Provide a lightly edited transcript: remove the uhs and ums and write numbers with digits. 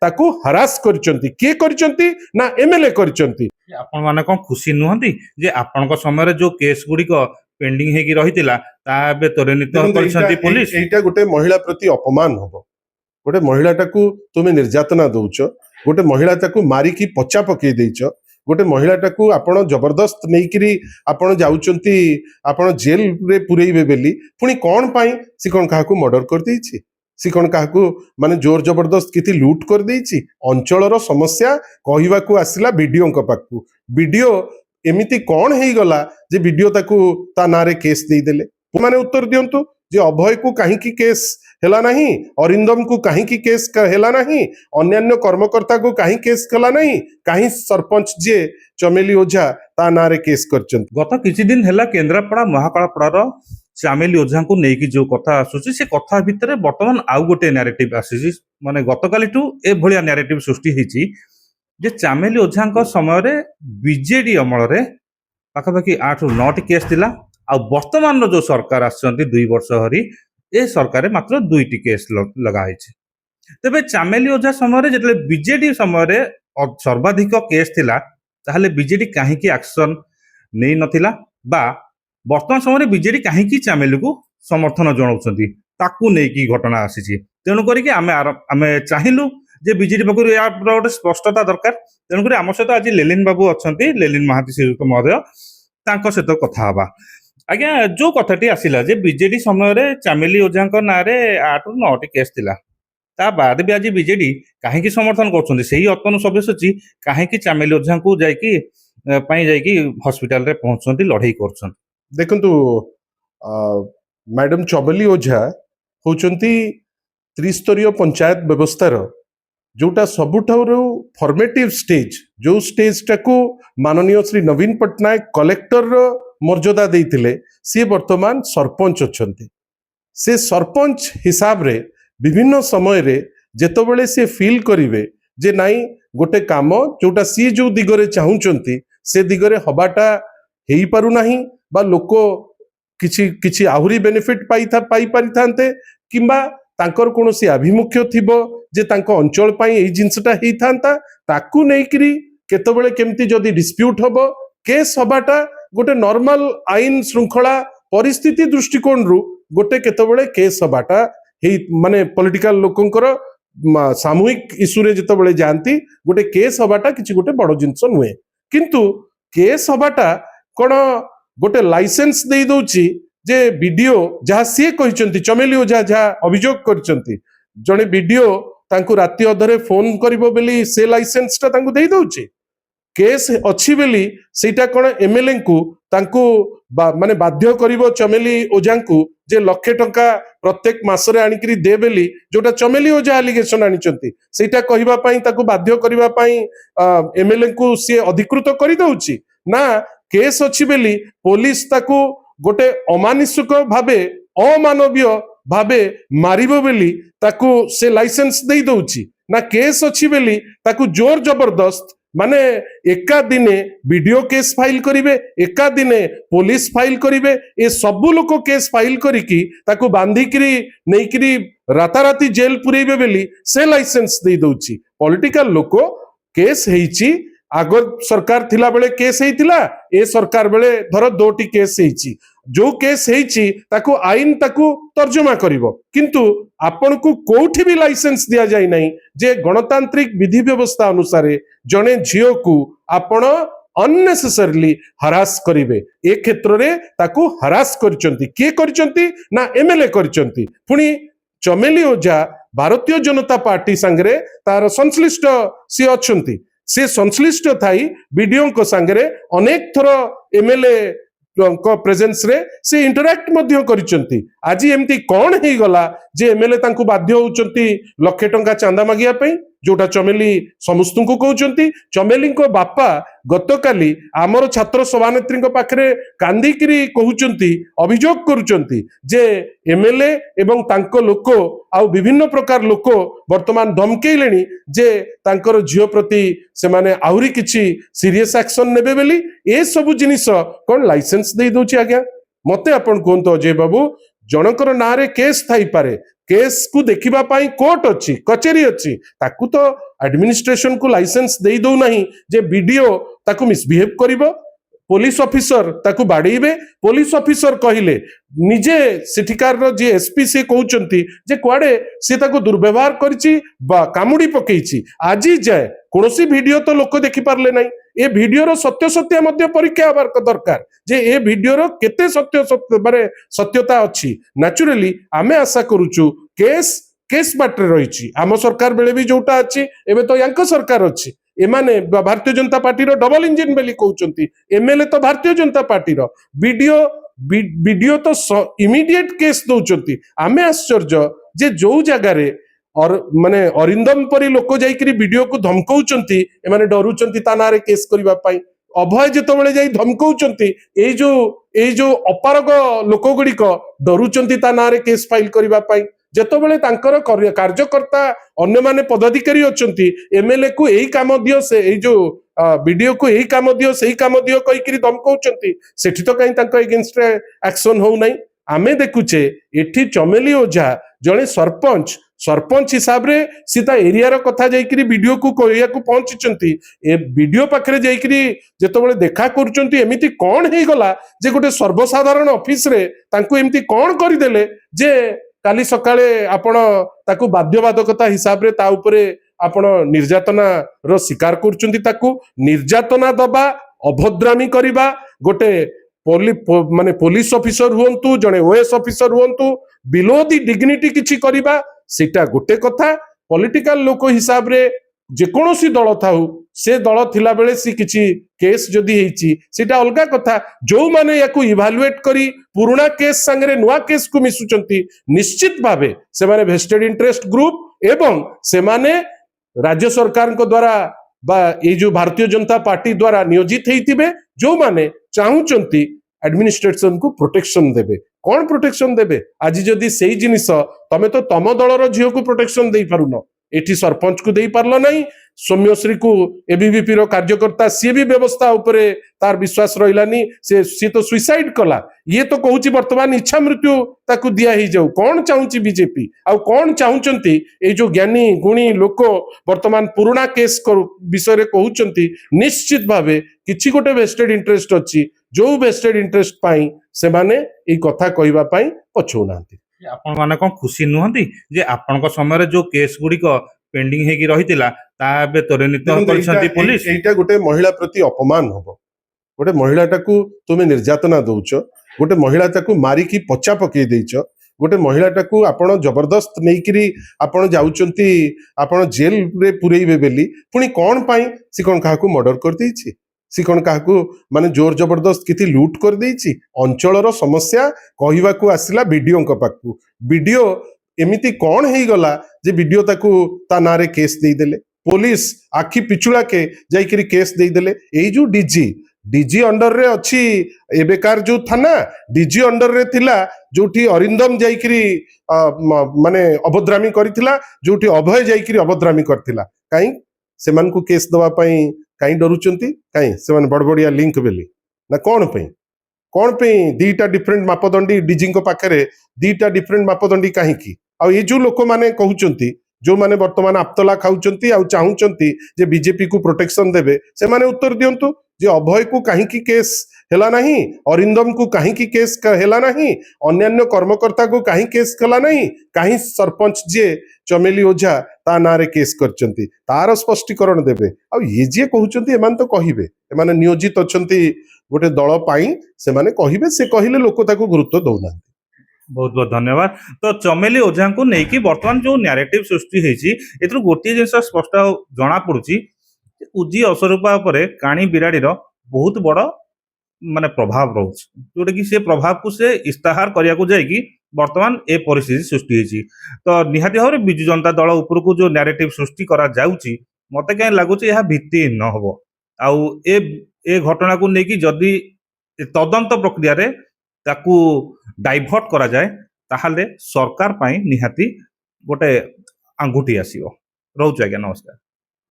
ताकू हरास करचंती किए करचंती ना एमएलए करचंती। आपण माने कोन खुशी नुहंती जे आपनक समय जो केस गुड़िक पेंडिंग हेकी रहितिला ता बे त्वरित करछंती पुलिस एटा गोटे महिला प्रति अपमान होबो। गोटे महिलाटाकू तुम निर्यातना दौच, गोटे महिलाटाकू मारिकी पचा पकई देइच, गोटे महिलाटाकू आपण जबरदस्त नहींकरी आपण जाउचंती आपण जेल रे पुरैबे बेली पुणी कौन पाई सी कौन काहाकू मर्डर कर देइछि, सी कौन काहाकू माने जोर जबरदस्त किति लूट कर देइछि। अंचलर समस्या कहिबाकू आसिला वीडियो पाखू, वीडियो एमिति कौन हेई गला जे वीडियो ताकू ता नारे केस देई देले। माने उत्तर दियंतु जे अभय को कहीं केस हेला नहीं, अरिंदम को कहीं केस हेला नहीं, अन्यान्य कर्मकर्ता को कहीं केस कला नहीं, कहीं सरपंच जे चमेली ओझा ता नारे केस करचंत। गत किछि दिन हेला केंद्रापड़ा महाकालपड़ार चामेली ओझा को नेकी जो कथा आसुची से कथा भितर वर्तमान आउ गोटे नैरेटिव आसीची, माने गतकालीठू ए भलिया नैरेटिव सृष्टि हेची जे चामेली ओझा समय रे बीजेडी अमल रे पाखापाखि 8 ରୁ 9 केस थिला आ वर्तमान जो सरकार आछंती 2 वर्ष हरी ए सरकार मात्र 2टी केस लगा है। तेबे चामेली ओझा समय जेतले बीजेडी समय सर्वाधिक केस थिला ताहले बीजेडी काहे की एक्शन नै नथिला बा वर्तमान समय बीजेडी काहे की चामेली को समर्थन जणाउछंती ताकू नै की घटना आसीची। तेणु करी आमे चाहिलु जे बीजेडी पकड़ या गोटे स्पष्टता दरकार। तेणु करी आम सहित आज लेलिन बाबू अच्छी, लेलिन महाती श्रीयुक्त महोदय तांको सहित कथा हवा। आज्ञा जो कथाटी आसिला जे बीजेडी समय चामेली ओझा ना 8 ରୁ 9 केस थिला ता बाद भी आज बीजेडी काहे समर्थन कर सही अतनु सब्यसाची काहे चामेली ओझा को जाइकी हॉस्पिटल रे पहुंचती लड़ाई कर। देखंतु मैडम चमेली ओझा होचंती त्रिस्तरीय पंचायत व्यवस्थार जोटा सबुठारु फॉर्मेटिव स्टेज, जो स्टेज टाकू माननीय श्री नवीन पट्टनायक कलेक्टर मर्यादा देइथिले सी वर्तमान सरपंच अछंती। से सरपंच हिसाब रे विभिन्न समय रे जेतबेले से फील करिवे जे नाई गोटे काम जोटा सी जो दिगरे चाहुचंती से दिगरे हबाटा हेई पारु नाही बा लोक किछि किछि आहुरी बेनिफिट पाई परिथांते किंबा तांकर कोनोसी आभिमुख्य थिबो जे तांको अंचल पाई एई जिंसटा हेई थांता ताकू नेइकरी केतबेले केमती जदी डिस्प्यूट हबो केस हबाटा गोटे नॉर्मल आईन श्रृंखला परिस्थिति दृष्टिकोण रु गोटे केतबेले केस हबाटा हेई माने पॉलिटिकल लोकंकर सामूहिक इश्यू रे जेतबेले जानती गोटे केस हबाटा किछि गोटे बड़ जिंस नुहे। किंतु केस हबाटा कोन गोटे लाइसेंस दे दउची जे वीडियो जहाँ सी कहते चमेली ओझा जहाँ अभियोग करचंती जड़े वीडियो तांकु राति अधरे फोन करिवो बेली से लाइसेंस टा तांकु दे दउची। केस अछि बेली सेटा कोन एमएलए को तांकु माने बाध्य करिवो चमेली ओझा को जे लक्षे टंका प्रत्येक मासरे आनिकरी दे बेली जोटा चमेली ओझा एलिगेशन आनिचंती सेटा कहिबा पई ताकु बाध्य करिबा पई एमएलए को सी अधिकृत करि दउची ना केस अछि बेली पुलिस ताकु गोटे अमानुषिक भावे अमानवीय भावे मारिबो बेली ताकू से लाइसेंस दे दउची ना केस अछि बेली ताकू जोर जबरदस्त माने एका दिने वीडियो केस फाइल करिवे, एका दिने पुलिस फाइल करिवे, ए सबु लोक केस फाइल करिकी ताकू बांधिकरी नेइकरी राताराती जेल पुरैबे बेली से लाइसेंस दे दउची। पॉलिटिकल लोक केस हेइची आग सरकार थिला बेले केस हेइतिला ए सरकार बेले धर 2टी केस हेइची जो केस हेइची ताकू आईन ताकू तर्जमा करिवो किंतु आपण को कोठी भी लाइसेंस दिया जाय नाही जे गणतांत्रिक विधि व्यवस्था अनुसार जने झियो को आपण अननेसेसरली हरास करिवे ए क्षेत्र रे ताकू हरास करचंती के करचंती ना एमएलए करचंती। पुनी चमेली ओझा भारतीय जनता पार्टी संगरे तार संश्लिष्ट सी अछंती से संश्लिष्ट थाई वीडियो को संगरे अनेक थर एमएलए को प्रेजेंस रे से इंटरैक्ट मध्य करिसंती। आज एमती कौन हे गला जे एमएलए तांकु बाध्य होउचंती लक्षे टंका चांदा मागिया पई जोटा चमेली समस्त को कहउचंती। चमेली को बापा गतकाली आमर छात्र सभानेत्री पाखरे कांदिकरी कहउचंती अभियोग करूचंती जे एमएलए एवं तांको लोक आ विभिन्न प्रकार लोक वर्तमान धमकेइलेनी जे तांकर झियो प्रति से माने आहुरी किछि सीरियस एक्शन नेबे बेली ए सब जिनिस कोन लाइसेंस दे दोछि। आज्ञा मते आपण कोंतो अजय बाबू जनकर नारे केस थाई पारे केस को देखिबा पाई कोर्ट अछि कचेरी अछि ताकू तो एडमिनिस्ट्रेशन को लाइसेंस दे दौ नहीं जे वीडियो ताकू मिसबिहेव करिवो पुलिस ऑफिसर ताकू बाड़ेबे पुलिस ऑफिसर कहिले निजे सेठिकार जे एसपी से कहउचंती जे कुआडे से ताकू दुर्व्यवहार करछि बा कामुडी पकेइछि आजी जाय कोनोसी वीडियो तो लोक देखि पारले नाही ए वीडियोर सत्य मध्य परीक्षा हबार दरकार जे ए वीडियोर केते सत्य माने सत्यता अछि नेचुरली आमे आशा करूछु केस बाटरे रहिछि आम सरकार बेले भी जोटा अछि एबे तो यांक सरकार अछि एमाने भारतीय जनता पार्टी रो डबल इंजिन बेली कहउचंती एमएलए तो भारतीय जनता पार्टी रो वीडियो तो इमीडिएट केस दउचंती आमे आश्चर्य जे जो जगह रे और माने अरिंदम परी लोक जाइकरी वीडियो को धमकाउचंती एमाने डरुचंती ता नारे केस करबा पई अभय जेतबेले जाई धमकाउचंती ए जो अपारग लोक गुड़िक डरुचंती ता नारे केस फाइल करबा पई जेतबेले तांकर कार्यकर्ता अन्य माने पदाधिकारी अछंती एमएलए को एई काम दियो से एई जो वीडियो को एई काम दियो सेई काम दियो कहिकरी धमकाउचंती सेठी तो काई तांको अगेंस्ट एक्शन हो नै आमे देखुचे एठी चमेली ओझा जणे सरपंच हिसाब रे सीता एरिया रो कथा जाइकरी वीडियो को कोया को पहुंचीचंती ए वीडियो पाखरे जाइकरी जेतबेले देखा करूचंती एमिति कोन हे गला जे गोटे सर्वसाधारण ऑफिस रे तांको एमिति कोन करि देले जे काली सकाळे आपण ताकू बाध्यबाधकता हिसाब रे ता उपरे आपण निर्यातना रो शिकार करूचंती ताकू निर्यातना दबा अभद्रामी करिबा गोटे माने पुलिस ऑफिसर हुंतु जणे ओएस ऑफिसर हुंतु बिलो दी डिग्निटी किछि करिबा सेटा गोटे कथा पॉलिटिकल लोक हिसाब रे जेकोसी दल थाउ से दल थिला बेले सी किछि केस जदि हेछि सेटा अलगा कथा जो माने याकू इवालुएट करी पुराना केस संगे नुआ केस को मिसुचंती निश्चित भावे से माने वेस्टेड इंटरेस्ट ग्रुप एवं से माने राज्य सरकार को द्वारा बा ए जो भारतीय जनता पार्टी द्वारा नियोजित हेतिबे जो माने चाहुचंती एडमिनिस्ट्रेशन को प्रोटेक्शन देबे कौन प्रोटेक्शन देबे आज जदि सेई जिनिस तमे तो तम दलर झियो को प्रोटेक्शन देई पारुनो एठी सरपंच को देई पारलो नहीं सौम्यश्री को एबीवीपी रो कार्यकर्ता सी भी व्यवस्था उपरे तार विश्वास रहिलानी से तो सुइसाइड कला ये तो कहूची वर्तमान इच्छा मृत्यु ताकू दिया ही जाऊ कौन चाहूची बीजेपी आ कौन चाहूचंती ए जो ज्ञानी गुणी लोक वर्तमान पुराना केस विषय रे कहूचंती निश्चित भावे किछि गोटे वेस्टेड इंटरेस्ट अछि जो वेस्टेड इंटरेस्ट पाई से माने ए कथा कहबा पाई पछौ नांती आपण माने कोन खुशी नुहंती जे आपनक समय जो केस गुड़िक पेंडिंग हेकी रहितिला ता बे त्वरित करछंती पुलिस एटा गोटे महिला प्रति अपमान होबो गोटे महिलाटाकू तुमे निर्यातना दउछ गोटे महिलाटाकू मारी की पचा पकई देइछ गोटे महिलाटाकू आपण जबरदस्त नेइकरी आपण जाउचंती आपण जेल रे पुरैबे बेली पुनी कोन पाई सी कोन काहाकू मर्डर कर देइछि सी कोन काहाकू माने जोर जबरदस्त किति लूट कर देइछि अंचलर समस्या कहिबाकू आसिला वीडियो को पाकू वीडियो एमिति कौन हे गला जे वीडियो ताकू ता नारे केस दे देले पुलिस आखि पिछुला के जाइकरी केस दे देले एई जो डीजी अंडर रे अछि एबेकार जो थाना डीजी अंडर रे थिला जोठी अरिंदम जाइकरी माने अभद्रामी करिथिला जोठी अभय जाइकरी अभद्रामी करथिला काई सेमान को केस दवा पई काई डरुचंती काई सेमान बड़बड़िया लिंक बेली ना कौन पे दीटा डिफरेंट मापदंडी डीजी को पाखरे दीटा डिफरेंट मापदंडी काहे की आ ये जो लोक माने कहउचंती जो माने वर्तमान आपतला खाउचंती आ चाहुचंती जे बीजेपी को प्रोटेक्शन देबे से माने उत्तर दियंतु जे अभय को काहे की केस हेला नहीं अरिंदम को काहे की केस हेला नहीं अन्यान्य कर्मकर्ता को काहे केस कला नहीं काहे सरपंच जे चमेली ओझा ता नारे केस करचंती तार स्पष्टीकरण देबे आ ये जे कहउचंती एमान तो कहिबे एमाने नियोजित अछंती गोटे दल पाई से माने कहिबे से कहिले लोक ताको गुरुत्व दउना बहुत बहुत धन्यवाद तो चमेली ओझा को नेकी वर्तमान जो नैरेटिव सृष्टि हेची एथरो गोटी जिंस स्पष्ट जना पड़ुची उजी असरूपा उपरे काणी बिराड़ी रो बहुत बड़ माने प्रभाव रोच जोटा कि से प्रभाव को से इस्ताहार करिया को जाय कि वर्तमान ए परिस्थिति सृष्टि हेची तो निहाती भाव बिजु जनता दल ऊपर को जो नैरेटिव सृष्टि करा जाउची मते कहीं लागुची यह भित्तिहीन न हबो आउ ए घटना को नेकी जदि तदंत प्रक्रिया रे ताकू डाइभर्ट करा जाए ताहले सरकार पाई निहाती गोटे आंगुठी आसीबो रहउछ आज्ञा नमस्कार।